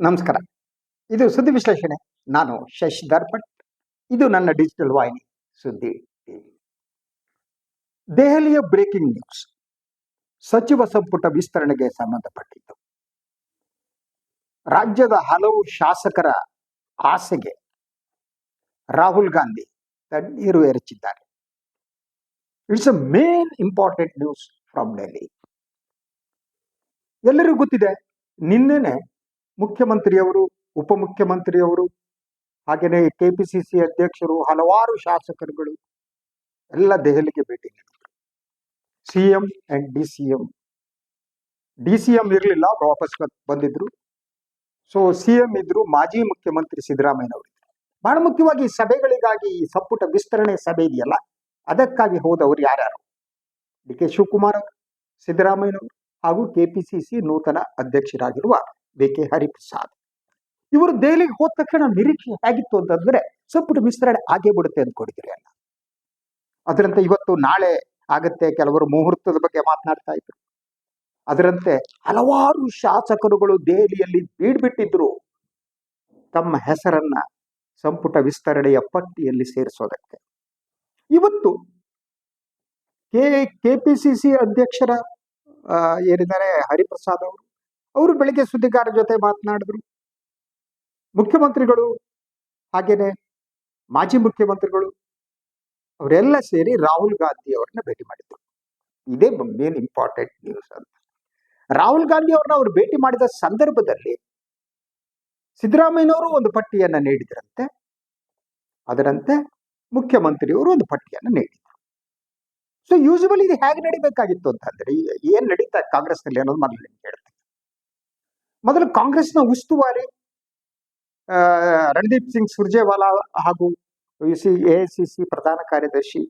ನಮಸ್ಕಾರ. ಇದು ಸುದ್ದಿ ವಿಶ್ಲೇಷಣೆ. ನಾನು ಶಶಿಧರ್ ಭಟ್. ಇದು ನನ್ನ ಡಿಜಿಟಲ್ ವಾಹಿನಿ ಸುದ್ದಿ ಟಿವಿ. ದೆಹಲಿಯ ಬ್ರೇಕಿಂಗ್ ನ್ಯೂಸ್. ಸಚಿವ ಸಂಪುಟ ವಿಸ್ತರಣೆಗೆ ಸಂಬಂಧಪಟ್ಟಿದ್ದು ರಾಜ್ಯದ ಹಲವು ಶಾಸಕರ ಆಸೆಗೆ ರಾಹುಲ್ ಗಾಂಧಿ ತಣ್ಣೀರು ಎರಚಿದ್ದಾರೆ. It's a main important news from Delhi. ಎಲ್ಲರಿಗೂ ಗೊತ್ತಿದೆ, ನಿನ್ನೆನೆ ಮುಖ್ಯಮಂತ್ರಿಯವರು, ಉಪಮುಖ್ಯಮಂತ್ರಿಯವರು, ಹಾಗೆಯೇ ಕೆಪಿಸಿಸಿ ಅಧ್ಯಕ್ಷರು, ಹಲವಾರು ಶಾಸಕರುಗಳು ಎಲ್ಲ ದೆಹಲಿಗೆ ಭೇಟಿ ನೀಡಿದರು. ಸಿಎಂ ಅಂಡ್ ಡಿಸಿಎಂ ಇರಲಿಲ್ಲ, ವಾಪಸ್ ಬಂದಿದ್ರು. ಸೊ ಸಿಎಂ ಇದ್ರು, ಮಾಜಿ ಮುಖ್ಯಮಂತ್ರಿ ಸಿದ್ದರಾಮಯ್ಯನವರು ಇದ್ರು. ಬಹಳ ಮುಖ್ಯವಾಗಿ ಸಭೆಗಳಿಗಾಗಿ, ಈ ಸಂಪುಟ ವಿಸ್ತರಣೆ ಸಭೆ ಇದೆಯಲ್ಲ, ಅದಕ್ಕಾಗಿ ಹೋದವರು ಯಾರ್ಯಾರು? ಡಿ.ಕೆ. ಶಿವಕುಮಾರ್ ಅವರು, ಸಿದ್ದರಾಮಯ್ಯನವರು ಹಾಗೂ ಕೆಪಿಸಿಸಿ ನೂತನ ಅಧ್ಯಕ್ಷರಾಗಿರುವ ಬಿ.ಕೆ. ಹರಿಪ್ರಸಾದ್. ಇವರು ದೆಹಲಿಗೆ ಹೋದ ತಕ್ಷಣ ನಿರೀಕ್ಷೆ ಹೇಗಿತ್ತು ಅಂತಂದ್ರೆ ಸಂಪುಟ ವಿಸ್ತರಣೆ ಆಗೇ ಬಿಡುತ್ತೆ ಅಂದ್ಕೊಂಡಿದ್ರಿ ಅಲ್ಲ. ಅದರಂತೆ ಇವತ್ತು ನಾಳೆ ಆಗತ್ತೆ. ಕೆಲವರು ಮುಹೂರ್ತದ ಬಗ್ಗೆ ಮಾತನಾಡ್ತಾ ಇದ್ರು. ಅದರಂತೆ ಹಲವಾರು ಶಾಸಕರುಗಳು ದೆಹಲಿಯಲ್ಲಿ ಬೀಡ್ಬಿಟ್ಟಿದ್ರು ತಮ್ಮ ಹೆಸರನ್ನ ಸಂಪುಟ ವಿಸ್ತರಣೆಯ ಪಟ್ಟಿಯಲ್ಲಿ ಸೇರಿಸೋದಕ್ಕೆ. ಇವತ್ತು ಕೆಪಿಸಿಸಿ ಅಧ್ಯಕ್ಷರ ಏನಿದ್ದಾರೆ ಹರಿಪ್ರಸಾದ್ ಅವರು ಬೆಳಿಗ್ಗೆ ಸುದ್ದಿಗಾರರ ಜೊತೆ ಮಾತನಾಡಿದ್ರು. ಮುಖ್ಯಮಂತ್ರಿಗಳು ಹಾಗೇನೆ ಮಾಜಿ ಮುಖ್ಯಮಂತ್ರಿಗಳು ಅವರೆಲ್ಲ ಸೇರಿ ರಾಹುಲ್ ಗಾಂಧಿ ಅವರನ್ನ ಭೇಟಿ ಮಾಡಿದ್ರು. ಇದೇ ಮೇನ್ ಇಂಪಾರ್ಟೆಂಟ್ ನ್ಯೂಸ್ ಅಂತ. ರಾಹುಲ್ ಗಾಂಧಿ ಅವ್ರನ್ನ ಅವರು ಭೇಟಿ ಮಾಡಿದ ಸಂದರ್ಭದಲ್ಲಿ ಸಿದ್ದರಾಮಯ್ಯನವರು ಒಂದು ಪಟ್ಟಿಯನ್ನ ನೀಡಿದ್ರಂತೆ. ಅದರಂತೆ ಮುಖ್ಯಮಂತ್ರಿಯವರು ಒಂದು ಪಟ್ಟಿಯನ್ನು ನೀಡಿದ್ರು. ಸೊ ಯೂಶುವಲಿ ಇದು ಹೇಗೆ ನಡಿಬೇಕಾಗಿತ್ತು ಅಂತಂದ್ರೆ, ಏನ್ ನಡೀತಾ ಕಾಂಗ್ರೆಸ್ನಲ್ಲಿ ಅನ್ನೋದು ಮೊದಲು ನಿಮ್ಗೆ ಹೇಳ್ತೀನಿ. ಮೊದಲು ಕಾಂಗ್ರೆಸ್ನ ಉಸ್ತುವಾರಿ ರಣದೀಪ್ ಸಿಂಗ್ ಸುರ್ಜೇವಾಲಾ ಹಾಗೂ ಎಐಸಿಸಿ ಪ್ರಧಾನ ಕಾರ್ಯದರ್ಶಿ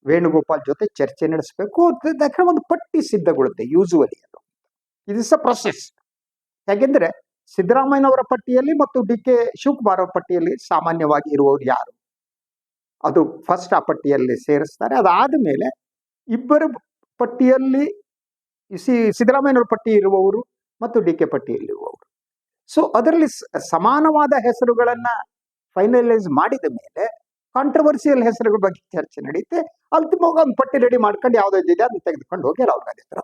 ವೇಣುಗೋಪಾಲ್ ಜೊತೆ ಚರ್ಚೆ ನಡೆಸಬೇಕು. ಒಂದು ಪಟ್ಟಿ ಸಿದ್ಧಗೊಳ್ಳುತ್ತೆ ಯೂಶುವಲಿ. ಅದು ಇಸ್ ಅ ಪ್ರೊಸೆಸ್. ಯಾಕೆಂದ್ರೆ ಸಿದ್ದರಾಮಯ್ಯನವರ ಪಟ್ಟಿಯಲ್ಲಿ ಮತ್ತು ಡಿ.ಕೆ. ಶಿವಕುಮಾರ್ ಅವರ ಪಟ್ಟಿಯಲ್ಲಿ ಸಾಮಾನ್ಯವಾಗಿ ಇರುವವರು ಯಾರು, ಅದು ಫಸ್ಟ್ ಆ ಪಟ್ಟಿಯಲ್ಲಿ ಸೇರಿಸ್ತಾರೆ. ಅದಾದ ಮೇಲೆ ಇಬ್ಬರ ಪಟ್ಟಿಯಲ್ಲಿ ಸಿದ್ದರಾಮಯ್ಯನವರ ಪಟ್ಟಿ ಇರುವವರು ಮತ್ತು ಡಿ.ಕೆ. ಪಟ್ಟಿಯಲ್ಲಿ ಇರುವವರು. ಸೊ ಅದರಲ್ಲಿ ಸಮಾನವಾದ ಹೆಸರುಗಳನ್ನ ಫೈನಲೈಸ್ ಮಾಡಿದ ಮೇಲೆ ಕಾಂಟ್ರವರ್ಸಿಯಲ್ ಹೆಸರುಗಳ ಬಗ್ಗೆ ಚರ್ಚೆ ನಡೆಯುತ್ತೆ. ಅಂತಿಮವಾಗಿ ಒಂದು ಪಟ್ಟಿ ರೆಡಿ ಮಾಡ್ಕೊಂಡು ಯಾವುದೋ ಇದೆ ಅದನ್ನ ತೆಗೆದುಕೊಂಡು ಹೋಗಿ ರಾಹುಲ್ ಗಾಂಧಿ ಹತ್ರ.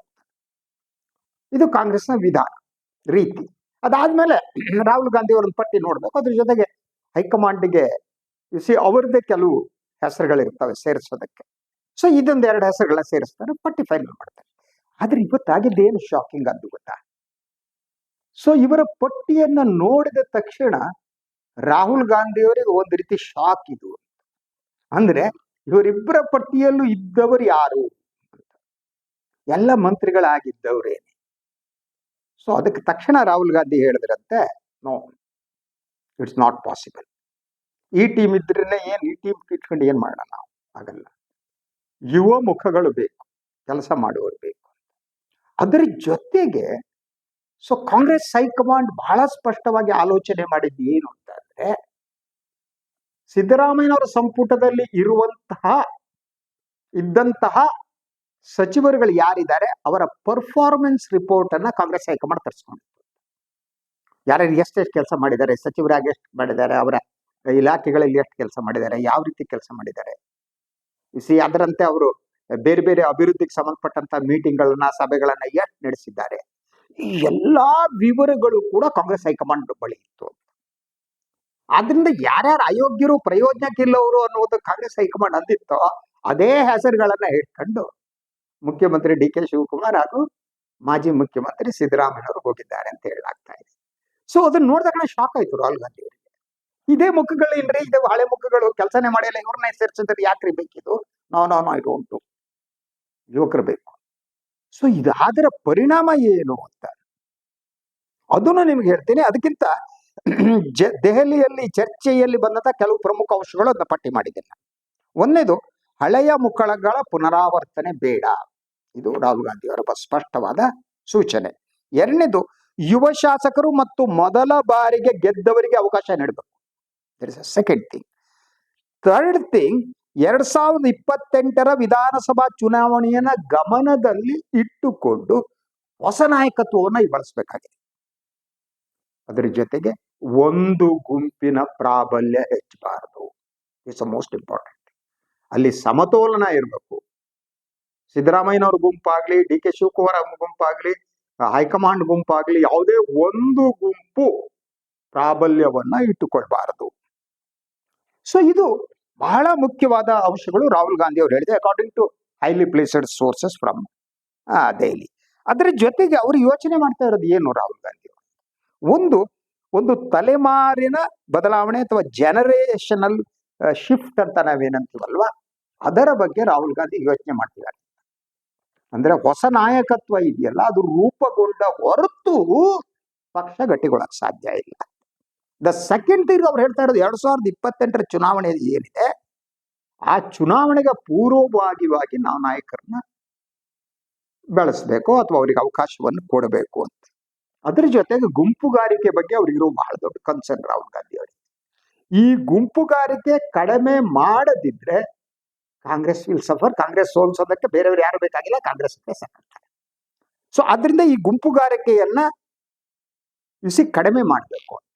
ಇದು ಕಾಂಗ್ರೆಸ್ನ ವಿಧಾನ ರೀತಿ. ಅದಾದ್ಮೇಲೆ ರಾಹುಲ್ ಗಾಂಧಿ ಅವರೊಂದು ಪಟ್ಟಿ ನೋಡ್ಬೇಕು. ಅದ್ರ ಜೊತೆಗೆ ಹೈಕಮಾಂಡ್ಗೆ ಅವರದ್ದೇ ಕೆಲವು ಹೆಸರುಗಳಿರ್ತವೆ ಸೇರಿಸೋದಕ್ಕೆ. ಸೊ ಇದೊಂದು 2 ಹೆಸರುಗಳನ್ನ ಸೇರಿಸ್ತಾರೆ, ಪಟ್ಟಿ ಫೈನಲ್ ಮಾಡ್ತಾರೆ. ಆದ್ರೆ ಇವತ್ತಾಗಿದ್ದೇನು ಶಾಕಿಂಗ್ ಅದು ಗೊತ್ತಾ? ಸೊ ಇವರ ಪಟ್ಟಿಯನ್ನ ನೋಡಿದ ತಕ್ಷಣ ರಾಹುಲ್ ಗಾಂಧಿ ಅವರಿಗೆ ಒಂದು ರೀತಿ ಶಾಕ್ ಇದು. ಅಂದ್ರೆ ಇವರಿಬ್ಬರ ಪಟ್ಟಿಯಲ್ಲೂ ಇದ್ದವರು ಯಾರು? ಎಲ್ಲ ಮಂತ್ರಿಗಳಾಗಿದ್ದವರೇನೆ. ಸೊ ಅದಕ್ಕೆ ತಕ್ಷಣ ರಾಹುಲ್ ಗಾಂಧಿ ಹೇಳಿದ್ರಂತೆ, ನೋ, ಇಟ್ಸ್ ನಾಟ್ ಪಾಸಿಬಲ್. ಈ ಟೀಮ್ ಇದ್ರೇನೆ ಈ ಟೀಮ್ ಇಟ್ಕೊಂಡು ಏನ್ ಮಾಡೋಣ ನಾವು? ಆಗಲ್ಲ. ಯುವ ಮುಖಗಳು ಬೇಕು, ಕೆಲಸ ಮಾಡುವವರು ಬೇಕು. ಅದರ ಜೊತೆಗೆ ಸೊ ಕಾಂಗ್ರೆಸ್ ಹೈಕಮಾಂಡ್ ಬಹಳ ಸ್ಪಷ್ಟವಾಗಿ ಆಲೋಚನೆ ಮಾಡಿದ್ದು ಏನು ಅಂತಂದ್ರೆ, ಸಿದ್ದರಾಮಯ್ಯನವರ ಸಂಪುಟದಲ್ಲಿ ಇದ್ದಂತಹ ಸಚಿವರುಗಳು ಯಾರಿದ್ದಾರೆ ಅವರ ಪರ್ಫಾರ್ಮೆನ್ಸ್ ರಿಪೋರ್ಟ್ ಅನ್ನ ಕಾಂಗ್ರೆಸ್ ಹೈಕಮಾಂಡ್ ತರಿಸ್ಕೊಂಡಿತ್ತು. ಯಾರ್ಯಾರು ಎಷ್ಟೆಷ್ಟು ಕೆಲಸ ಮಾಡಿದ್ದಾರೆ, ಸಚಿವರಾಗಿ ಎಷ್ಟು ಮಾಡಿದ್ದಾರೆ, ಅವರ ಇಲಾಖೆಗಳಲ್ಲಿ ಎಷ್ಟು ಕೆಲಸ ಮಾಡಿದ್ದಾರೆ, ಯಾವ ರೀತಿ ಕೆಲಸ ಮಾಡಿದ್ದಾರೆ, ಅದರಂತೆ ಅವರು ಬೇರೆ ಬೇರೆ ಅಭಿವೃದ್ಧಿಗೆ ಸಂಬಂಧಪಟ್ಟಂತ ಮೀಟಿಂಗ್ಗಳನ್ನ, ಸಭೆಗಳನ್ನ ಎಷ್ಟು ನಡೆಸಿದ್ದಾರೆ, ಈ ಎಲ್ಲಾ ವಿವರಗಳು ಕೂಡ ಕಾಂಗ್ರೆಸ್ ಹೈಕಮಾಂಡ್ ಬಳಿ ಇತ್ತು. ಆದ್ರಿಂದ ಯಾರ್ಯಾರು ಅಯೋಗ್ಯರು, ಪ್ರಯೋಜನಕ್ಕಿಲ್ಲವರು ಅನ್ನೋದು ಕಾಂಗ್ರೆಸ್ ಹೈಕಮಾಂಡ್ ಅಂದಿತ್ತೋ ಅದೇ ಹೆಸರುಗಳನ್ನ ಇಟ್ಕೊಂಡು ಮುಖ್ಯಮಂತ್ರಿ ಡಿ.ಕೆ. ಶಿವಕುಮಾರ್ ಹಾಗೂ ಮಾಜಿ ಮುಖ್ಯಮಂತ್ರಿ ಸಿದ್ದರಾಮಯ್ಯನವರು ಹೋಗಿದ್ದಾರೆ ಅಂತ ಹೇಳಲಾಗ್ತಾ ಇದೆ. ಸೊ ಅದನ್ನ ನೋಡಿದಾಗ ಶಾಕ್ ಆಯ್ತು ರಾಹುಲ್ ಗಾಂಧಿ ಅವರಿಗೆ. ಇದೇ ಮುಖಗಳು ಇಲ್ರಿ, ಇದೇ ಹಳೆ ಮುಖಗಳು ಕೆಲಸನೇ ಮಾಡಿಲ್ಲ, ಇವ್ರನ್ನ ಸೇರಿಸಿದ್ರೆ ಯಾಕ್ರಿ ಬೇಕಿದು? ನೋ ಇದು ಉಂಟು, ಯುವಕರು ಬೇಕು. ಸೊ ಇದಾದರ ಪರಿಣಾಮ ಏನು ಅಂತ ಅದನ್ನು ನಿಮ್ಗೆ ಹೇಳ್ತೀನಿ. ಅದಕ್ಕಿಂತ ದೆಹಲಿಯಲ್ಲಿ ಚರ್ಚೆಯಲ್ಲಿ ಬಂದಂತ ಕೆಲವು ಪ್ರಮುಖ ಅಂಶಗಳು ಅದನ್ನ ಪಟ್ಟಿ ಮಾಡಿದ್ದೇನೆ. ಒಂದನೇದು, ಹಳೆಯ ಮುಖಗಳ ಪುನರಾವರ್ತನೆ ಬೇಡ. ಇದು ರಾಹುಲ್ ಗಾಂಧಿ ಅವರ ಸ್ಪಷ್ಟವಾದ ಸೂಚನೆ. ಎರಡನೇದು, ಯುವ ಶಾಸಕರು ಮತ್ತು ಮೊದಲ ಬಾರಿಗೆ ಗೆದ್ದವರಿಗೆ ಅವಕಾಶ ನೀಡಬೇಕು. That is a second thing. Third thing, 2028 ವಿಧಾನಸಭಾ ಚುನಾವಣೆಯನ್ನ ಗಮನದಲ್ಲಿ ಇಟ್ಟುಕೊಂಡು ಹೊಸ ನಾಯಕತ್ವವನ್ನ ಬಳಸಬೇಕಾಗಿದೆ. ಅದರ ಜೊತೆಗೆ ಒಂದು ಗುಂಪಿನ ಪ್ರಾಬಲ್ಯ ಹೆಚ್ಚಬಾರದು. It's most important. ಅಲ್ಲಿ ಸಮತೋಲನ ಇರಬೇಕು. ಸಿದ್ದರಾಮಯ್ಯನವ್ರ ಗುಂಪಾಗ್ಲಿ, ಡಿ ಕೆ ಶಿವಕುಮಾರ್ ಗುಂಪಾಗ್ಲಿ, ಹೈಕಮಾಂಡ್ ಗುಂಪಾಗ್ಲಿ, ಯಾವುದೇ ಒಂದು ಗುಂಪು ಪ್ರಾಬಲ್ಯವನ್ನ ಇಟ್ಟುಕೊಳ್ಬಾರದು. ಸೊ ಇದು ಬಹಳ ಮುಖ್ಯವಾದ ಅಂಶಗಳು ರಾಹುಲ್ ಗಾಂಧಿ ಅವರು ಹೇಳಿದೆ, according to highly placed sources from Delhi. ಅದರ ಜೊತೆಗೆ ಅವರು ಯೋಚನೆ ಮಾಡ್ತಾ ಇರೋದು ಏನು ರಾಹುಲ್ ಗಾಂಧಿ ಅವರು? ಒಂದು ತಲೆಮಾರಿನ ಬದಲಾವಣೆ ಅಥವಾ ಜನರೇಷನಲ್ ಶಿಫ್ಟ್ ಅಂತ ನಾವೇನಂತೀವಲ್ವಾ, ಅದರ ಬಗ್ಗೆ ರಾಹುಲ್ ಗಾಂಧಿ ಯೋಚನೆ ಮಾಡ್ತಿದ್ದಾರೆ. ಅಂದ್ರೆ ಹೊಸ ನಾಯಕತ್ವ ಇದೆಯಲ್ಲ, ಅದು ರೂಪುಗೊಂಡ ಹೊರತು ಪಕ್ಷ ಗಟ್ಟಿಗೊಳ್ಳಕ್ ಸಾಧ್ಯ ಇಲ್ಲ. ದ ಸೆಕೆಂಡ್ ಥಿಂಗ್ ಅವ್ರು ಹೇಳ್ತಾ ಇರೋದು 2028 ಚುನಾವಣೆ ಏನಿದೆ, ಆ ಚುನಾವಣೆಗೆ ಪೂರ್ವಭಾವಿಯಾಗಿ ನಾವು ನಾಯಕರನ್ನ ಬೆಳೆಸಬೇಕು ಅಥವಾ ಅವರಿಗೆ ಅವಕಾಶವನ್ನು ಕೊಡಬೇಕು ಅಂತ. ಅದ್ರ ಜೊತೆಗೆ ಗುಂಪುಗಾರಿಕೆ ಬಗ್ಗೆ ಅವ್ರಿಗಿರೋ ಬಹಳ ದೊಡ್ಡ ಕನ್ಸರ್ನ್ ರಾಹುಲ್ ಗಾಂಧಿ ಅವರಿಗೆ. ಈ ಗುಂಪುಗಾರಿಕೆ ಕಡಿಮೆ ಮಾಡದಿದ್ರೆ ಕಾಂಗ್ರೆಸ್ ವಿಲ್ ಸಫರ್. ಕಾಂಗ್ರೆಸ್ ಸೋಲ್ಸೋದಕ್ಕೆ ಬೇರೆಯವರು ಯಾರು ಬೇಕಾಗಿಲ್ಲ, ಕಾಂಗ್ರೆಸ್ ಸಾಕಾಗ್ತಾರೆ. ಸೊ ಅದರಿಂದ ಈ ಗುಂಪುಗಾರಿಕೆಯನ್ನ ಕಡಿಮೆ ಮಾಡಬೇಕು ಅಂತ.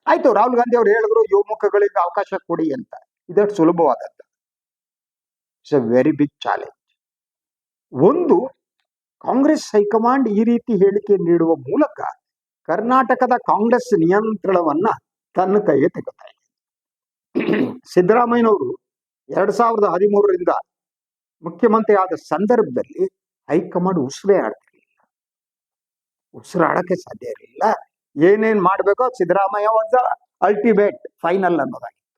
ಆಯ್ತು, ರಾಹುಲ್ ಗಾಂಧಿ ಅವರು ಹೇಳಿದ್ರು ಯುವಮುಖಗಳಿಗೆ ಅವಕಾಶ ಕೊಡಿ ಅಂತ. ಇದಷ್ಟು ಸುಲಭವಾದದ್ದು. It's a very big challenge. ಒಂದು, ಕಾಂಗ್ರೆಸ್ ಹೈಕಮಾಂಡ್ ಈ ರೀತಿ ಹೇಳಿಕೆ ನೀಡುವ ಮೂಲಕ ಕರ್ನಾಟಕದ ಕಾಂಗ್ರೆಸ್ ನಿಯಂತ್ರಣವನ್ನ ತನ್ನ ಕೈಗೆ ತೆಗೆದುತಾ ಇದೆ. ಸಿದ್ದರಾಮಯ್ಯನವರು 2013ರಿಂದ ಮುಖ್ಯಮಂತ್ರಿ ಆದ ಸಂದರ್ಭದಲ್ಲಿ ಹೈಕಮಾಂಡ್ ಉಸಿರಾಡಕ್ಕೆ ಸಾಧ್ಯ ಇರಲಿಲ್ಲ. ಏನೇನ್ ಮಾಡ್ಬೇಕೋ ಸಿದ್ದರಾಮಯ್ಯ ವಾಸ್ ಅಲ್ಟಿಮೇಟ್ ಫೈನಲ್ ಅನ್ನೋದಾಗಿತ್ತು.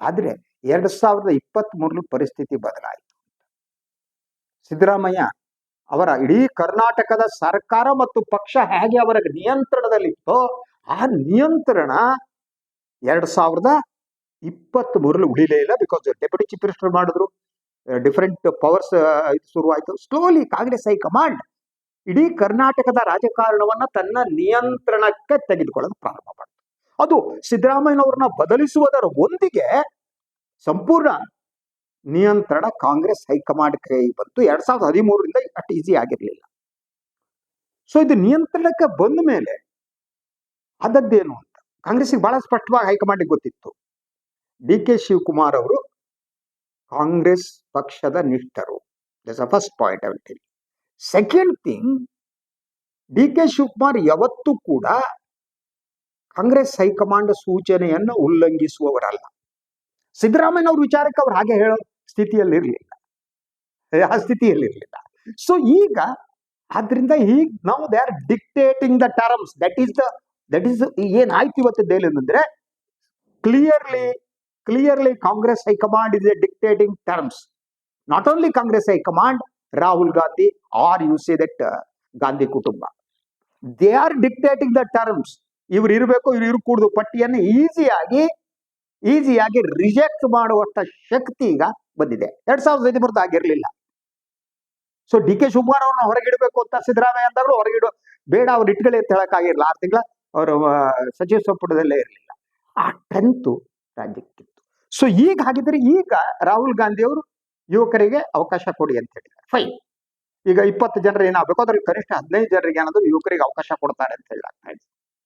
ಆದ್ರೆ 2023 ಪರಿಸ್ಥಿತಿ ಬದಲಾಯಿತು. ಸಿದ್ದರಾಮಯ್ಯ ಅವರ ಇಡೀ ಕರ್ನಾಟಕದ ಸರ್ಕಾರ ಮತ್ತು ಪಕ್ಷ ಹೇಗೆ ಅವರ ನಿಯಂತ್ರಣದಲ್ಲಿತ್ತೋ ಆ ನಿಯಂತ್ರಣ 2023 ಉಳಿಲೇ ಇಲ್ಲ. ಬಿಕಾಸ್ ಡೆಪ್ಯೂಟಿ ಚೀಫ್ ಮಿನಿಸ್ಟರ್ ಮಾಡಿದ್ರು, ಡಿಫರೆಂಟ್ ಪವರ್ಸ್ ಶುರುವಾಯಿತು. ಸ್ಲೋಲಿ ಕಾಂಗ್ರೆಸ್ ಹೈಕಮಾಂಡ್ ಇಡೀ ಕರ್ನಾಟಕದ ರಾಜಕಾರಣವನ್ನ ತನ್ನ ನಿಯಂತ್ರಣಕ್ಕೆ ತೆಗೆದುಕೊಳ್ಳಲು ಪ್ರಾರಂಭ ಮಾಡಿತು. ಅದು ಸಿದ್ದರಾಮಯ್ಯನವ್ರನ್ನ ಬದಲಿಸುವುದರ ಒಂದಿಗೆ ಸಂಪೂರ್ಣ ನಿಯಂತ್ರಣ ಕಾಂಗ್ರೆಸ್ ಹೈಕಮಾಂಡ್ ಕೈ ಬಂತು. 2013ರಿಂದ ಅಷ್ಟು ಈಸಿ ಆಗಿರ್ಲಿಲ್ಲ. ಸೊ ಇದು ನಿಯಂತ್ರಣಕ್ಕೆ ಬಂದ ಮೇಲೆ ಆದದ್ದೇನು ಅಂತ ಕಾಂಗ್ರೆಸ್ಗೆ ಬಹಳ ಸ್ಪಷ್ಟವಾಗಿ ಹೈಕಮಾಂಡ್ಗೆ ಗೊತ್ತಿತ್ತು. ಡಿ ಕೆ ಶಿವಕುಮಾರ್ ಅವರು ಕಾಂಗ್ರೆಸ್ ಪಕ್ಷದ ನಿಷ್ಠರು. That's the first point I will tell. Second thing, D K Shivakumar ಯಾವತ್ತೂ ಕೂಡ ಕಾಂಗ್ರೆಸ್ ಹೈಕಮಾಂಡ್ ಸೂಚನೆಯನ್ನು ಉಲ್ಲಂಘಿಸುವವರಲ್ಲ. ಸಿದ್ದರಾಮಯ್ಯನವ್ರ ವಿಚಾರಕ್ಕೆ ಅವ್ರು ಹಾಗೆ ಹೇಳೋ ಸ್ಥಿತಿಯಲ್ಲಿರಲಿಲ್ಲ, ಆ ಸ್ಥಿತಿಯಲ್ಲಿರಲಿಲ್ಲ. ಸೊ ಈಗ ಆದ್ರಿಂದ ಈಗ ನಾವು they are dictating the terms. That is ಏನಾಯ್ತು ಇವತ್ತು ದೆಹಲಿ ಅಂದ್ರೆ clearly Congress high command is a dictating terms. Not only Congress high command, Rahul Gandhi are you say that Gandhi ಕುಟುಂಬ, they are dictating the terms. ಇವ್ರು ಇರಬೇಕು, ಇವ್ರು ಇರ್ಕೂಡ್ದು ಪಟ್ಟಿಯನ್ನು ಈಸಿಯಾಗಿ ರಿಜೆಕ್ಟ್ ಮಾಡುವಷ್ಟ ಶಕ್ತಿ ಈಗ ಬಂದಿದೆ. 2013 ಆಗಿರ್ಲಿಲ್ಲ. ಸೊ ಡಿ ಕೆ ಶಿವಕುಮಾರ್ ಅವ್ರನ್ನ ಹೊರಗಿಡಬೇಕು ಅಂತ ಸಿದ್ದರಾಮಯ್ಯ ಅಂದಾಗಲೂ ಹೊರಗಿಡೋ ಬೇಡ, ಅವ್ರು ಇಟ್ಕೊಳ್ಳಿ ಅಂತ ಹೇಳಕ್ಕಾಗಿರ್ಲಿಲ್ಲ. 6 ತಿಂಗಳ ಅವರು ಸಚಿವ ಸಂಪುಟದಲ್ಲೇ ಇರಲಿಲ್ಲ. ಆ ಟೆಂತು ರಾಜ್ಯಕ್ಕಿತ್ತು. ಸೊ ಈಗ ಹಾಗಿದ್ರೆ ಈಗ ರಾಹುಲ್ ಗಾಂಧಿ ಅವರು ಯುವಕರಿಗೆ ಅವಕಾಶ ಕೊಡಿ ಅಂತ ಹೇಳಿದ್ದಾರೆ. ಫೈನ್. ಈಗ 20 ಜನರು ಏನಾಗಬೇಕು, ಅದ್ರಲ್ಲಿ ಕನಿಷ್ಠ 15 ಜನರಿಗೆ ಏನಾದ್ರು ಯುವಕರಿಗೆ ಅವಕಾಶ ಕೊಡ್ತಾರೆ ಅಂತ ಹೇಳಲಾಗ್ತಾ ಇದೆ.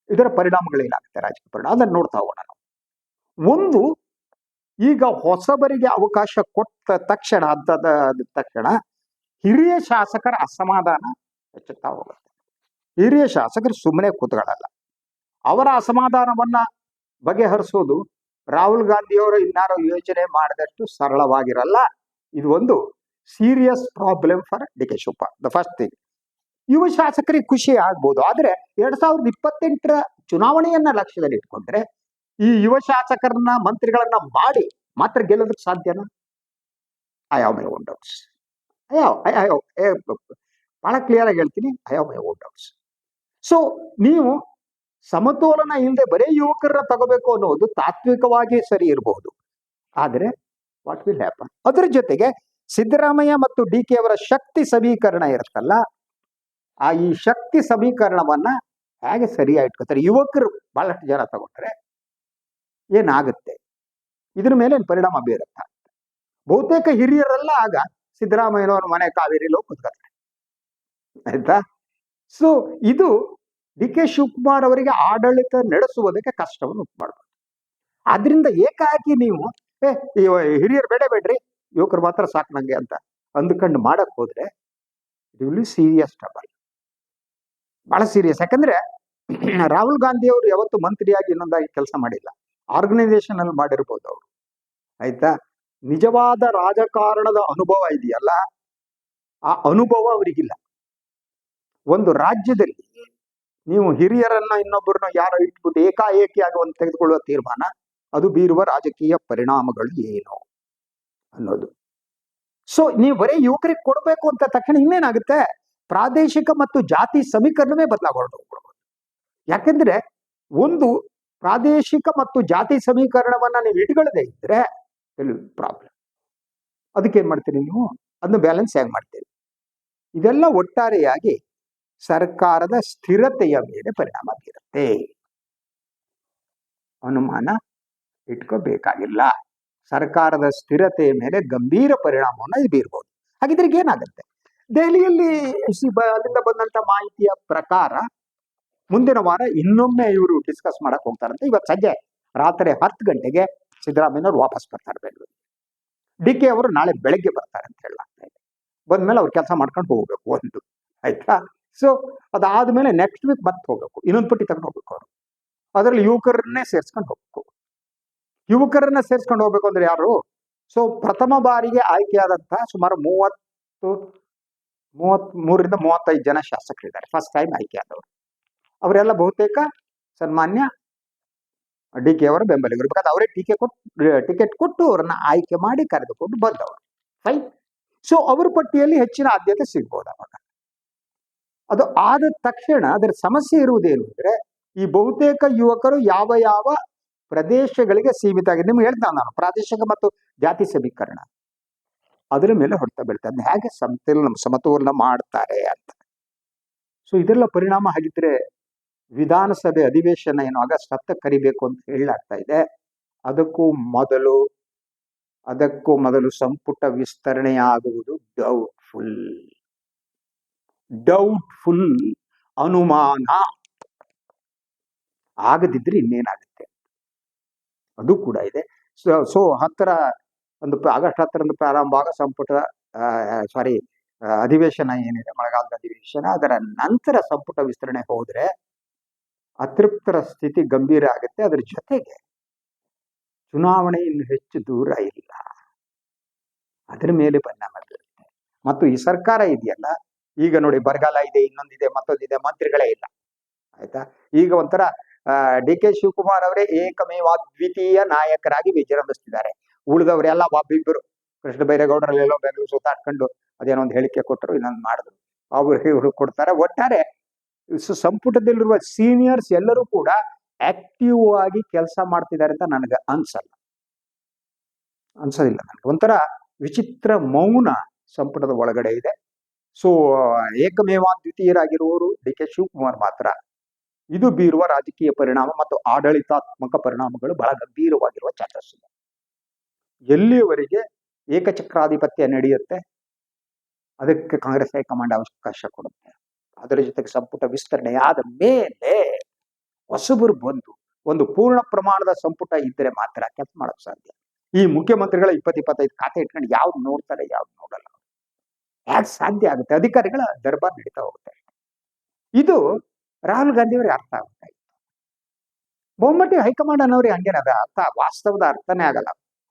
ಇದರ ಪರಿಣಾಮಗಳೇನಾಗುತ್ತೆ, ರಾಜಕೀಯ ಪರಿಣಾಮ, ಅದನ್ನು ನೋಡ್ತಾ ಹೋಗೋಣ ನಾವು. ಒಂದು, ಈಗ ಹೊಸಬರಿಗೆ ಅವಕಾಶ ಕೊಟ್ಟ ತಕ್ಷಣ ಹಿರಿಯ ಶಾಸಕರ ಅಸಮಾಧಾನ ಹೆಚ್ಚುತ್ತಾ ಹೋಗುತ್ತೆ. ಹಿರಿಯ ಶಾಸಕರು ಸುಮ್ಮನೆ ಕೂತ್ಕೊಳ್ಳಲ್ಲ. ಅವರ ಅಸಮಾಧಾನವನ್ನ ಬಗೆಹರಿಸೋದು ರಾಹುಲ್ ಗಾಂಧಿಯವರು ಇನ್ನಾರು ಯೋಚನೆ ಮಾಡಿದಷ್ಟು ಸರಳವಾಗಿರಲ್ಲ. ಇದು ಒಂದು serious problem for D K Shivakumar. The first thing, ಯುವ ಶಾಸಕರಿಗೆ ಖುಷಿ ಆಗ್ಬೋದು, ಆದ್ರೆ 2028 ಚುನಾವಣೆಯನ್ನ ಲಕ್ಷ್ಯದಲ್ಲಿ ಇಟ್ಕೊಂಡ್ರೆ ಈ ಯುವ ಶಾಸಕರನ್ನ ಮಂತ್ರಿಗಳನ್ನ ಮಾಡಿ ಮಾತ್ರ ಗೆಲ್ಲೋದಕ್ಕೆ ಸಾಧ್ಯನಾ? I have my own doubts. ಬಹಳ ಕ್ಲಿಯರ್ ಆಗಿ ಹೇಳ್ತೀನಿ, I have my own doubts. So ನೀವು ಸಮತೋಲನ ಇಲ್ಲದೆ ಬರೀ ಯುವಕರನ್ನ ತಗೋಬೇಕು ಅನ್ನೋದು ತಾತ್ವಿಕವಾಗಿ ಸರಿ ಇರಬಹುದು, ಆದ್ರೆ ವಾಟ್ ವಿಲ್ ಹ್ಯಾಪನ್? ಅದರ ಜೊತೆಗೆ ಸಿದ್ದರಾಮಯ್ಯ ಮತ್ತು ಡಿ ಕೆ ಅವರ ಶಕ್ತಿ ಸಮೀಕರಣ ಇರುತ್ತಲ್ಲ, ಈ ಶಕ್ತಿ ಸಮೀಕರಣವನ್ನ ಹೇಗೆ ಸರಿಯಾಗಿ ಇಟ್ಕೋತಾರೆ? ಯುವಕರು ಬಹಳಷ್ಟು ಜನ ತಗೊಂಡ್ರೆ ಏನಾಗುತ್ತೆ, ಇದ್ರ ಮೇಲೆ ಪರಿಣಾಮ ಬೀರುತ್ತ. ಬಹುತೇಕ ಹಿರಿಯರೆಲ್ಲ ಆಗ ಸಿದ್ದರಾಮಯ್ಯನವ್ರ ಮನೆ ಕಾವೇರಿలో ಕೂತ್ಕೊತಾರೆ, ಆಯ್ತಾ? ಸೊ ಇದು ಡಿ ಕೆ ಶಿವಕುಮಾರ್ ಅವರಿಗೆ ಆಡಳಿತ ನಡೆಸುವುದಕ್ಕೆ ಕಷ್ಟವನ್ನು ಉಂಟು ಮಾಡಬಹುದು. ಆದ್ರಿಂದ ಏಕಾಏಕಿ ನೀವು ಹಿರಿಯರು ಬೇಡ್ರಿ, ಯುವಕರು ಮಾತ್ರ ಸಾಕು ನಂಗೆ ಅಂತ ಅಂದ್ಕೊಂಡು ಮಾಡಕ್ ಹೋದ್ರೆ ಇಟ್ ಸೀರಿಯಸ್ ಟ್ರಬಲ್, ಬಹಳ ಸೀರಿಯಸ್. ಯಾಕಂದ್ರೆ ರಾಹುಲ್ ಗಾಂಧಿ ಅವರು ಯಾವತ್ತು ಮಂತ್ರಿಯಾಗಿ ಇನ್ನೊಂದಾಗಿ ಕೆಲಸ ಮಾಡಿಲ್ಲ, ಆರ್ಗನೈಸೇಷನ್ ಅಲ್ಲಿ ಮಾಡಿರ್ಬೋದು ಅವರು, ಆಯ್ತಾ. ನಿಜವಾದ ರಾಜಕಾರಣದ ಅನುಭವ ಇದೆಯಲ್ಲ, ಆ ಅನುಭವ ಅವರಿಗಿಲ್ಲ. ಒಂದು ರಾಜ್ಯದಲ್ಲಿ ನೀವು ಹಿರಿಯರನ್ನ ಇನ್ನೊಬ್ಬರನ್ನ ಯಾರೋ ಇಟ್ಬಿಟ್ಟು ಏಕಾಏಕಿಯಾಗಿ ಒಂದು ತೆಗೆದುಕೊಳ್ಳುವ ತೀರ್ಮಾನ, ಅದು ಬೀರುವ ರಾಜಕೀಯ ಪರಿಣಾಮಗಳು ಏನು ಅನ್ನೋದು. ಸೊ ನೀವು ಬರೀ ಯುವಕರಿಗೆ ಕೊಡಬೇಕು ಅಂತ ತಕ್ಷಣ ಇನ್ನೇನಾಗುತ್ತೆ, ಪ್ರಾದೇಶಿಕ ಮತ್ತು ಜಾತಿ ಸಮೀಕರಣವೇ ಬದಲಾವಣೆ. ಯಾಕೆಂದ್ರೆ ಒಂದು ಪ್ರಾದೇಶಿಕ ಮತ್ತು ಜಾತಿ ಸಮೀಕರಣವನ್ನ ನೀವು ಇಟ್ಕೊಳ್ಳದೆ ಇದ್ರೆ ಪ್ರಾಬ್ಲಮ್. ಅದಕ್ಕೆ ಏನ್ ಮಾಡ್ತೀರಿ ನೀವು, ಅದನ್ನ ಬ್ಯಾಲೆನ್ಸ್ ಹೇಗೆ ಮಾಡ್ತೀರಿ? ಇದೆಲ್ಲ ಒಟ್ಟಾರೆಯಾಗಿ ಸರ್ಕಾರದ ಸ್ಥಿರತೆಯ ಮೇಲೆ ಪರಿಣಾಮ ಬೀರುತ್ತೆ, ಅನುಮಾನ ಇಟ್ಕೋಬೇಕಾಗಿಲ್ಲ. ಸರ್ಕಾರದ ಸ್ಥಿರತೆಯ ಮೇಲೆ ಗಂಭೀರ ಪರಿಣಾಮವನ್ನು ಇದು ಬೀರ್ಬೋದು. ಹಾಗಿದ್ರೆ ಏನಾಗುತ್ತೆ, ದೆಹಲಿಯಲ್ಲಿ ಅಲ್ಲಿಂದ ಬಂದಂತ ಮಾಹಿತಿಯ ಪ್ರಕಾರ ಮುಂದಿನ ವಾರ ಇನ್ನೊಮ್ಮೆ ಇವರು ಡಿಸ್ಕಸ್ ಮಾಡಕ್ ಹೋಗ್ತಾರಂತೆ. ಇವತ್ತು ಸಂಜೆ ರಾತ್ರಿ 10 ಗಂಟೆಗೆ ಸಿದ್ದರಾಮಯ್ಯನವರು ವಾಪಸ್ ಬರ್ತಾರೆ ಬೆಂಗಳೂರು. ಡಿ ಕೆ ಅವರು ನಾಳೆ ಬೆಳಗ್ಗೆ ಬರ್ತಾರೆ ಅಂತ ಹೇಳಲಾಗ್ತಾ ಇದೆ. ಬಂದ್ಮೇಲೆ ಅವ್ರು ಕೆಲಸ ಮಾಡ್ಕೊಂಡು ಹೋಗ್ಬೇಕು ಒಂದು, ಆಯ್ತಾ. ಸೊ ಅದಾದ್ಮೇಲೆ ನೆಕ್ಸ್ಟ್ ವೀಕ್ ಮತ್ತೆ ಹೋಗ್ಬೇಕು, ಇನ್ನೊಂದು ಪಟ್ಟಿ ತಗೊಂಡು ಹೋಗ್ಬೇಕು ಅವರು. ಅದರಲ್ಲಿ ಯುವಕರನ್ನೇ ಸೇರ್ಸ್ಕೊಂಡು ಹೋಗ್ಬೇಕು. ಯುವಕರನ್ನ ಸೇರ್ಸ್ಕೊಂಡು ಹೋಗ್ಬೇಕು ಅಂದ್ರೆ ಯಾರು? ಸೊ ಪ್ರಥಮ ಬಾರಿಗೆ ಆಯ್ಕೆಯಾದಂತಹ ಸುಮಾರು 33ರಿಂದ 35 ಜನ ಶಾಸಕರಿದ್ದಾರೆ, ಫಸ್ಟ್ ಟೈಮ್ ಆಯ್ಕೆಯಾದವರು. ಅವರೆಲ್ಲ ಬಹುತೇಕ ಸನ್ಮಾನ್ಯ ಡಿ ಕೆ ಅವರ ಬೆಂಬಲಿಗರು. ಬೇಕಾದ್ರೆ ಅವರೇ ಟಿಕೆಟ್ ಕೊಟ್ಟು ಅವರನ್ನ ಆಯ್ಕೆ ಮಾಡಿ ಕರೆದುಕೊಂಡು ಬಂದವರು. ಫೈನ್. ಸೊ ಅವ್ರ ಪಟ್ಟಿಯಲ್ಲಿ ಹೆಚ್ಚಿನ ಆದ್ಯತೆ ಸಿಗ್ಬೋದು ಅವಾಗ. ಅದು ಆದ ತಕ್ಷಣ ಅದರ ಸಮಸ್ಯೆ ಇರುವುದೇನು ಅಂದ್ರೆ, ಈ ಬಹುತೇಕ ಯುವಕರು ಯಾವ ಯಾವ ಪ್ರದೇಶಗಳಿಗೆ ಸೀಮಿತ ಆಗಿದೆ. ನಿಮ್ಗೆ ಹೇಳ್ತಾನೆ ನಾನು, ಪ್ರಾದೇಶಿಕ ಮತ್ತು ಜಾತಿ ಸಮೀಕರಣ ಅದರ ಮೇಲೆ ಹೊಡ್ತಾ ಬೀಳ್ತಾರೆ, ಹೇಗೆ ಸಮತೋಲನ ಮಾಡ್ತಾರೆ ಅಂತ. ಸೊ ಇದೆಲ್ಲ ಪರಿಣಾಮ. ಹಾಗಿದ್ರೆ ವಿಧಾನಸಭೆ ಅಧಿವೇಶನ ಏನು ಆಗಸ್ಟ್ 10 ಕರಿಬೇಕು ಅಂತ ಹೇಳಲಾಗ್ತಾ ಇದೆ. ಅದಕ್ಕೂ ಮೊದಲು ಸಂಪುಟ ವಿಸ್ತರಣೆಯಾಗುವುದು ಡೌಟ್ಫುಲ್, ಅನುಮಾನ. ಆಗದಿದ್ರೆ ಇನ್ನೇನಾಗುತ್ತೆ ಅದು ಕೂಡ ಇದೆ. ಸೊ ಆಗಸ್ಟ್ 10 ಪ್ರಾರಂಭ ಸಂಪುಟ ಅಧಿವೇಶನ ಏನಿದೆ, ಮಳೆಗಾಲದ ಅಧಿವೇಶನ, ಅದರ ನಂತರ ಸಂಪುಟ ವಿಸ್ತರಣೆ ಹೋದ್ರೆ ಅತೃಪ್ತರ ಸ್ಥಿತಿ ಗಂಭೀರ ಆಗುತ್ತೆ. ಅದರ ಜೊತೆಗೆ ಚುನಾವಣೆ ಇನ್ನು ಹೆಚ್ಚು ದೂರ ಇಲ್ಲ, ಅದರ ಮೇಲೆ ಪರಿಣಾಮ ಬೀರುತ್ತೆ. ಮತ್ತು ಈ ಸರ್ಕಾರ ಇದೆಯಲ್ಲ, ಈಗ ನೋಡಿ ಬರಗಾಲ ಇದೆ, ಇನ್ನೊಂದಿದೆ, ಮತ್ತೊಂದಿದೆ, ಮಂತ್ರಿಗಳೇ ಇಲ್ಲ, ಆಯ್ತಾ. ಈಗ ಒಂಥರ ಡಿ ಕೆ ಶಿವಕುಮಾರ್ ಅವರೇ ಏಕಮೇವಾದ್ವಿತೀಯ ನಾಯಕರಾಗಿ ವಿಜೃಂಭಿಸ್ತಿದ್ದಾರೆ. ಉಳಿದವರೆಲ್ಲ ಒಬ್ಬಿಬ್ಬರು, ಕೃಷ್ಣ ಬೈರೇಗೌಡರಲ್ಲೆಲ್ಲೋ ಬೆಂಗಳೂರು ಸುತ್ತಾಡ್ಕೊಂಡು ಅದೇನೋ ಒಂದು ಹೇಳಿಕೆ ಕೊಟ್ಟರು, ಇನ್ನೊಂದು ಮಾಡಿದ್ರು, ಇವರು ಕೊಡ್ತಾರೆ. ಒಟ್ಟಾರೆ ಸಂಪುಟದಲ್ಲಿರುವ ಸೀನಿಯರ್ಸ್ ಎಲ್ಲರೂ ಕೂಡ ಆಕ್ಟಿವ್ ಆಗಿ ಕೆಲಸ ಮಾಡ್ತಿದ್ದಾರೆ ಅಂತ ನನಗೆ ಅನ್ಸೋದಿಲ್ಲ. ನನಗೆ ಒಂಥರ ವಿಚಿತ್ರ ಮೌನ ಸಂಪುಟದ ಒಳಗಡೆ ಇದೆ. ಸೊ ಏಕಮೇವಾದ್ವಿತೀಯರಾಗಿರುವವರು ಡಿ ಕೆ ಶಿವಕುಮಾರ್ ಮಾತ್ರ. ಇದು ಬೀರುವ ರಾಜಕೀಯ ಪರಿಣಾಮ ಮತ್ತು ಆಡಳಿತಾತ್ಮಕ ಪರಿಣಾಮಗಳು ಬಹಳ ಗಂಭೀರವಾಗಿರುವ ಚಾನ್ಸಸ್ ಇದೆ. ಎಲ್ಲಿಯವರೆಗೆ ಏಕಚಕ್ರಾಧಿಪತ್ಯ ನಡೆಯುತ್ತೆ ಅದಕ್ಕೆ ಕಾಂಗ್ರೆಸ್ ಹೈಕಮಾಂಡ್ ಅವಕಾಶ ಕೊಡುತ್ತೆ. ಅದರ ಜೊತೆಗೆ ಸಂಪುಟ ವಿಸ್ತರಣೆ ಆದ ಮೇಲೆ ಹೊಸಬರು ಬಂದು ಒಂದು ಪೂರ್ಣ ಪ್ರಮಾಣದ ಸಂಪುಟ ಇದ್ದರೆ ಮಾತ್ರ ಕೆಲಸ ಮಾಡಕ್ ಸಾಧ್ಯ. ಈ ಮುಖ್ಯಮಂತ್ರಿಗಳ 20-25 ಖಾತೆ ಇಟ್ಕೊಂಡು ಯಾವ್ದು ನೋಡ್ತಾರೆ, ಯಾವ್ದು ನೋಡಲ್ಲ, ಯಾಕೆ ಸಾಧ್ಯ ಆಗುತ್ತೆ? ಅಧಿಕಾರಿಗಳ ದರ್ಬಾರ್ ನಡೀತಾ ಹೋಗುತ್ತೆ. ಇದು ರಾಹುಲ್ ಗಾಂಧಿ ಅವರಿಗೆ ಅರ್ಥ ಆಗುತ್ತೆ. ಬಹುಮಟ್ಟಿ ಹೈಕಮಾಂಡ್ ಅನ್ನೋರಿಗೆ ಹಂಗೇನದ ಅರ್ಥ, ವಾಸ್ತವದ ಅರ್ಥನೇ ಆಗಲ್ಲ.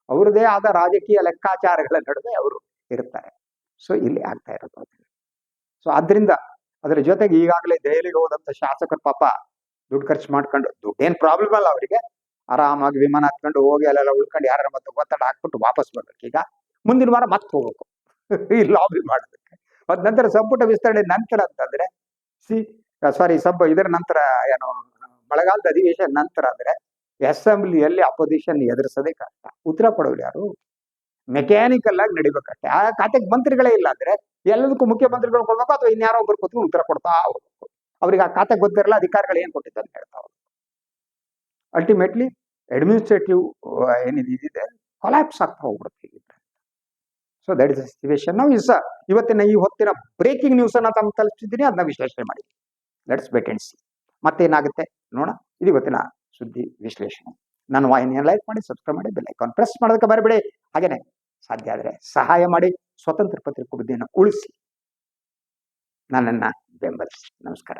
ಅವ್ರದೇ ಆದ ರಾಜಕೀಯ ಲೆಕ್ಕಾಚಾರಗಳ ನಡುವೆ ಅವರು ಇರ್ತಾರೆ. ಸೊ ಇಲ್ಲಿ ಆಗ್ತಾ ಇರೋದು. ಸೊ ಆದ್ರಿಂದ ಅದರ ಜೊತೆಗೆ ಈಗಾಗಲೇ ದೆಹಲಿಗೆ ಹೋದಂತ ಶಾಸಕರು ಪಾಪ ದುಡ್ಡು ಖರ್ಚು ಮಾಡ್ಕೊಂಡು, ದುಡ್ಡೇನ್ ಪ್ರಾಬ್ಲಮ್ ಅಲ್ಲ ಅವರಿಗೆ, ಆರಾಮಾಗಿ ವಿಮಾನ ಹತ್ಕೊಂಡು ಹೋಗಿ ಅಲ್ಲೆಲ್ಲ ಉಳ್ಕೊಂಡು ಯಾರ ಮತ್ತೆ ಒತ್ತಡ ಹಾಕ್ಬಿಟ್ಟು ವಾಪಸ್ ಬರ್ಬೇಕು. ಈಗ ಮುಂದಿನ ವಾರ ಮತ್ತೆ ಹೋಗ್ಬೇಕು ಈ ಲಾಬಿ ಮಾಡೋದಕ್ಕೆ. ಅದ ನಂತರ ಸಂಪುಟ ವಿಸ್ತರಣೆ ನಂತರ ಅಂತಂದ್ರೆ ಇದರ ನಂತರ ಏನು ಮಳೆಗಾಲದ ಅಧಿವೇಶನ ನಂತರ ಅಂದ್ರೆ ಅಸೆಂಬ್ಲಿಯಲ್ಲಿ ಅಪೋಸಿಷನ್ ಎದುರಿಸೋದೇ ಕಷ್ಟ. ಉತ್ತರ ಕೊಡೋರು ಯಾರು? ಮೆಕ್ಯಾನಿಕಲ್ ಆಗಿ ನಡಿಬೇಕಷ್ಟೇ. ಆ ಖಾತೆಗೆ ಮಂತ್ರಿಗಳೇ ಇಲ್ಲ ಅಂದ್ರೆ ಎಲ್ಲದಕ್ಕೂ ಮುಖ್ಯಮಂತ್ರಿಗಳು ಕೊಡ್ಬೇಕು, ಅಥವಾ ಇನ್ಯಾರೋ ಒಬ್ಬರು ಕೂತ್ಕೊಂಡು ಉತ್ತರ ಕೊಡ್ತಾ ಹೋಗ್ಬೇಕು. ಅವ್ರಿಗೆ ಆ ಖಾತೆ ಗೊತ್ತಿರಲ್ಲ, ಅಧಿಕಾರಿಗಳು ಏನ್ ಕೊಟ್ಟಿದ್ದಾರೆ ಅಂತ ಹೇಳ್ತಾ ಹೋಗ್ಬೇಕು. ಅಲ್ಟಿಮೇಟ್ಲಿ ಅಡ್ಮಿನಿಸ್ಟ್ರೇಟಿವ್ ಏನಿದೆ ಕೊಲ್ಯಾಪ್ಸ್ ಆಗ್ತಾ ಹೋಗ್ಬಿಡುತ್ತೆ. So that is the situation. ನಾವು ಇವತ್ತಿನ ಈ ಹೊತ್ತಿನ ಬ್ರೇಕಿಂಗ್ ನ್ಯೂಸ್ ಅನ್ನ ತಮ್ಮ ತಲುಪಿಸಿದ್ದೀನಿ, ಅದನ್ನ ವಿಶ್ಲೇಷಣೆ ಮಾಡಿ. Let's wait and see. ಮತ್ತೇನಾಗುತ್ತೆ ನೋಡೋಣ. ಇದು ಇವತ್ತಿನ ಸುದ್ದಿ ವಿಶ್ಲೇಷಣೆ. ನನ್ನ ವಾಹಿನಿಯನ್ನು ಲೈಕ್ ಮಾಡಿ, ಸಬ್ಸ್ಕ್ರೈಬ್ ಮಾಡಿ, ಬೆಲ್ ಐಕಾನ್ ಪ್ರೆಸ್ ಮಾಡೋದಕ್ಕೆ ಬರಬೇಡಿ. ಹಾಗೇನೆ ಸಾಧ್ಯ ಆದರೆ ಸಹಾಯ ಮಾಡಿ, ಸ್ವತಂತ್ರ ಪತ್ರಿಕಾ ಹುದ್ದೆಯನ್ನು ಉಳಿಸಿ, ನನ್ನನ್ನು ಬೆಂಬಲಿಸಿ. ನಮಸ್ಕಾರ.